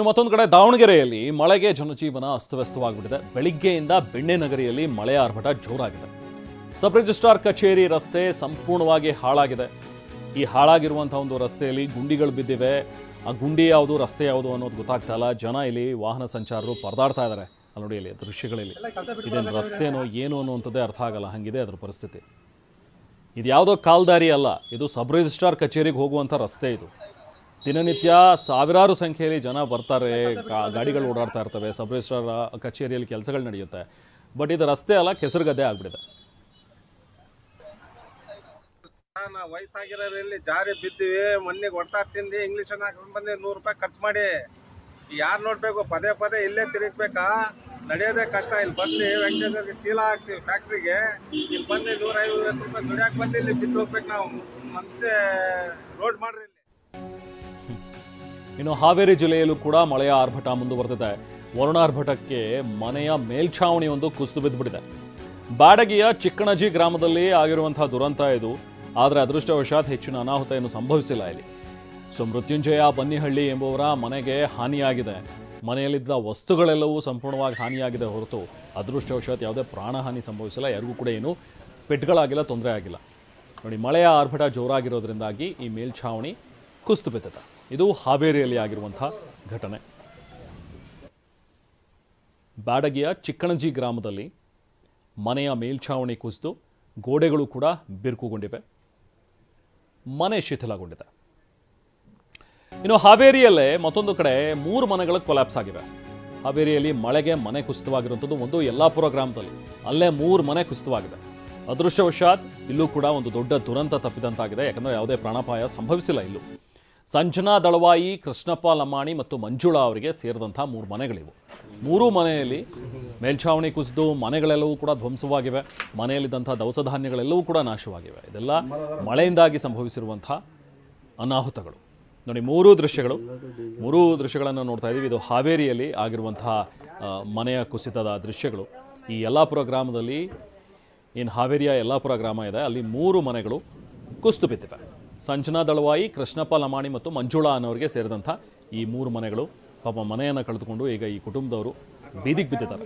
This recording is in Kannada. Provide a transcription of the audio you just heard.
ಮತ್ತೊಂದು ಕಡೆ ದಾವಣಗೆರೆಯಲ್ಲಿ ಮಳೆಗೆ ಜನಜೀವನ ಅಸ್ತವ್ಯಸ್ತವಾಗಿಬಿಟ್ಟಿದೆ. ಬೆಳಿಗ್ಗೆಯಿಂದ ಬೆಣ್ಣೆನಗರಿಯಲ್ಲಿ ಮಳೆಯ ಆರ್ಭಟ ಜೋರಾಗಿದೆ. ಸಬ್ ರಿಜಿಸ್ಟ್ರಾರ್ ಕಚೇರಿ ರಸ್ತೆ ಸಂಪೂರ್ಣವಾಗಿ ಹಾಳಾಗಿದೆ. ಈ ಹಾಳಾಗಿರುವಂತಹ ಒಂದು ರಸ್ತೆಯಲ್ಲಿ ಗುಂಡಿಗಳು ಬಿದ್ದಿವೆ. ಆ ಗುಂಡಿ ಯಾವುದು ರಸ್ತೆ ಯಾವುದು ಅನ್ನೋದು ಗೊತ್ತಾಗ್ತಾ ಇಲ್ಲ. ಜನ ಇಲ್ಲಿ ವಾಹನ ಸಂಚಾರರು ಪರದಾಡ್ತಾ ಇದ್ದಾರೆ. ಅಲ್ಲಿ ನೋಡಿ, ಇಲ್ಲಿ ದೃಶ್ಯಗಳಲ್ಲಿ ಇದೇನು ರಸ್ತೆನೋ ಏನು ಅನ್ನುವಂಥದ್ದೇ ಅರ್ಥ ಆಗಲ್ಲ, ಹಂಗಿದೆ ಅದರ ಪರಿಸ್ಥಿತಿ. ಇದು ಯಾವುದೋ ಕಾಲ್ದಾರಿ ಅಲ್ಲ, ಇದು ಸಬ್ ರಿಜಿಸ್ಟ್ರಾರ್ ಕಚೇರಿಗೆ ಹೋಗುವಂಥ ರಸ್ತೆ. ಇದು ದಿನನಿತ್ಯ ಸಾವಿರಾರು ಸಂಖ್ಯೆಯಲ್ಲಿ ಜನ ಬರ್ತಾರೆ, ಗಾಡಿಗಳು ಓಡಾಡ್ತಾ ಇರ್ತವೆ. ಸಬ್ ರಿಜಿಸ್ಟ್ರಾರ್ ಕಚೇರಿಯಲ್ಲಿ ಕೆಲಸಗಳು ನಡೆಯುತ್ತೆ. ಬಟ್ ಇದು ರಸ್ತೆ ಅಲ್ಲ, ಕೆಸರುಗದ್ದೆ ಆಗ್ಬಿಟ್ಟಿದೆ. ವಯಸ್ಸಾಗಿರೋರಲ್ಲಿ ಜಾರಿ ಬಿದ್ದೀವಿ, ಮೊನ್ನೆಗೆ ಹೊಡ್ತಾ ತಿಂದು ಇಂಗ್ಲೀಷ್ ಬಂದು 100 ರೂಪಾಯಿ ಖರ್ಚು ಮಾಡಿ ಯಾರು ನೋಡ್ಬೇಕು? ಪದೇ ಪದೇ ಇಲ್ಲೇ ತಿರುಗಬೇಕಾ? ನಡೆಯೋದೇ ಕಷ್ಟ. ಇಲ್ಲಿ ಬಂದು ವೆಂಕಟೇಶ್ವರಿಗೆ ಚೀಲ ಹಾಕ್ತೀವಿ ಫ್ಯಾಕ್ಟ್ರಿಗೆ, ಇಲ್ಲಿ ಬಂದು 150 ರೂಪಾಯಿ ದುಡಿಯಾಕೆ ಬಂದು ಇಲ್ಲಿ ಬಿದ್ದು ಹೋಗ್ಬೇಕು. ನಾವು ಮುಂಚೆ ರೋಡ್ ಮಾಡ್ರಿ. ಇನ್ನು ಹಾವೇರಿ ಜಿಲ್ಲೆಯಲ್ಲೂ ಕೂಡ ಮಳೆಯ ಆರ್ಭಟ ಮುಂದುವರೆದಿದೆ. ವರುಣಾರ್ಭಟಕ್ಕೆ ಮನೆಯ ಮೇಲ್ಛಾವಣಿಯೊಂದು ಕುಸಿದು ಬಿದ್ದುಬಿಟ್ಟಿದೆ. ಬಾಡಗಿಯ ಚಿಕ್ಕಣಜಿ ಗ್ರಾಮದಲ್ಲಿ ಆಗಿರುವಂತಹ ದುರಂತ ಇದು. ಆದರೆ ಅದೃಷ್ಟವಶಾತ್ ಹೆಚ್ಚಿನ ಅನಾಹುತ ಏನು ಸಂಭವಿಸಿಲ್ಲ ಇಲ್ಲಿ. ಮೃತ್ಯುಂಜಯ ಬನ್ನಿಹಳ್ಳಿ ಎಂಬುವರ ಮನೆಗೆ ಹಾನಿಯಾಗಿದೆ. ಮನೆಯಲ್ಲಿದ್ದ ವಸ್ತುಗಳೆಲ್ಲವೂ ಸಂಪೂರ್ಣವಾಗಿ ಹಾನಿಯಾಗಿದೆ ಹೊರತು ಅದೃಷ್ಟವಶಾತ್ ಯಾವುದೇ ಪ್ರಾಣಹಾನಿ ಸಂಭವಿಸಿಲ್ಲ. ಯಾರಿಗೂ ಕೂಡ ಏನು ಪೆಟ್ಗಳಾಗಿಲ್ಲ, ತೊಂದರೆ ಆಗಿಲ್ಲ. ನೋಡಿ, ಮಳೆಯ ಆರ್ಭಟ ಜೋರಾಗಿರೋದ್ರಿಂದಾಗಿ ಈ ಮೇಲ್ಛಾವಣಿ ಕುಸಿದು ಬಿದ್ದಿದೆ. ಇದು ಹಾವೇರಿಯಲ್ಲಿ ಆಗಿರುವಂಥ ಘಟನೆ. ಬಾಡಗಿಯ ಚಿಕ್ಕಣಜಿ ಗ್ರಾಮದಲ್ಲಿ ಮನೆಯ ಮೇಲ್ಛಾವಣಿ ಕುಸಿದು ಗೋಡೆಗಳು ಕೂಡ ಬಿರುಕುಗೊಂಡಿವೆ. ಮನೆ ಶಿಥಿಲಗೊಂಡಿದೆ. ಇನ್ನು ಹಾವೇರಿಯಲ್ಲೇ ಮತ್ತೊಂದು ಕಡೆ 3 ಮನೆಗಳು ಕೊಲ್ಯಾಪ್ಸ್ ಆಗಿವೆ. ಹಾವೇರಿಯಲ್ಲಿ ಮಳೆಗೆ ಮನೆ ಕುಸಿತವಾಗಿರುವಂಥದ್ದು ಒಂದು ಯಲ್ಲಾಪುರ ಗ್ರಾಮದಲ್ಲಿ. ಅಲ್ಲೇ 3 ಮನೆ ಕುಸಿತವಾಗಿದೆ. ಅದೃಷ್ಟವಶಾತ್ ಇಲ್ಲೂ ಕೂಡ ಒಂದು ದೊಡ್ಡ ದುರಂತ ತಪ್ಪಿದಂತಾಗಿದೆ. ಯಾಕಂದರೆ ಯಾವುದೇ ಪ್ರಾಣಾಪಾಯ ಸಂಭವಿಸಿಲ್ಲ. ಇಲ್ಲೂ ಸಂಜನಾ ದಳವಾಯಿ, ಕೃಷ್ಣಪ್ಪ ಲಮಾಣಿ ಮತ್ತು ಮಂಜುಳಾ ಅವರಿಗೆ ಸೇರಿದಂಥ 3 ಮನೆಗಳಿವು. 3 ಮನೆಯಲ್ಲಿ ಮೇಲ್ಛಾವಣಿ ಕುಸಿದು ಮನೆಗಳೆಲ್ಲವೂ ಕೂಡ ಧ್ವಂಸವಾಗಿವೆ. ಮನೆಯಲ್ಲಿದ್ದಂಥ ದವಸ ಧಾನ್ಯಗಳೆಲ್ಲವೂ ಕೂಡ ನಾಶವಾಗಿವೆ. ಇದೆಲ್ಲ ಮಳೆಯಿಂದಾಗಿ ಸಂಭವಿಸಿರುವಂಥ ಅನಾಹುತಗಳು. ನೋಡಿ, 3 ದೃಶ್ಯಗಳನ್ನು ನೋಡ್ತಾ ಇದ್ದೀವಿ. ಇದು ಹಾವೇರಿಯಲ್ಲಿ ಆಗಿರುವಂತಹ ಮನೆಯ ಕುಸಿತದ ದೃಶ್ಯಗಳು. ಈ ಯಲ್ಲಾಪುರ ಗ್ರಾಮದಲ್ಲಿ, ಏನು ಹಾವೇರಿಯ ಯಲ್ಲಾಪುರ ಗ್ರಾಮ ಇದೆ, ಅಲ್ಲಿ 3 ಮನೆಗಳು ಕುಸಿದು ಬಿದ್ದಿವೆ. ಸಂಜನಾ ದಳವಾಯಿ, ಕೃಷ್ಣಪ್ಪ ಲಮಾಣಿ ಮತ್ತು ಮಂಜುಳಾ ಅನ್ನೋರಿಗೆ ಸೇರಿದಂಥ ಈ 3 ಮನೆಗಳು ಪಾಪ ಮನೆಯನ್ನು ಕಳೆದುಕೊಂಡು ಈಗ ಈ ಕುಟುಂಬದವರು ಬೀದಿಗೆ ಬಿದ್ದಿದ್ದಾರೆ.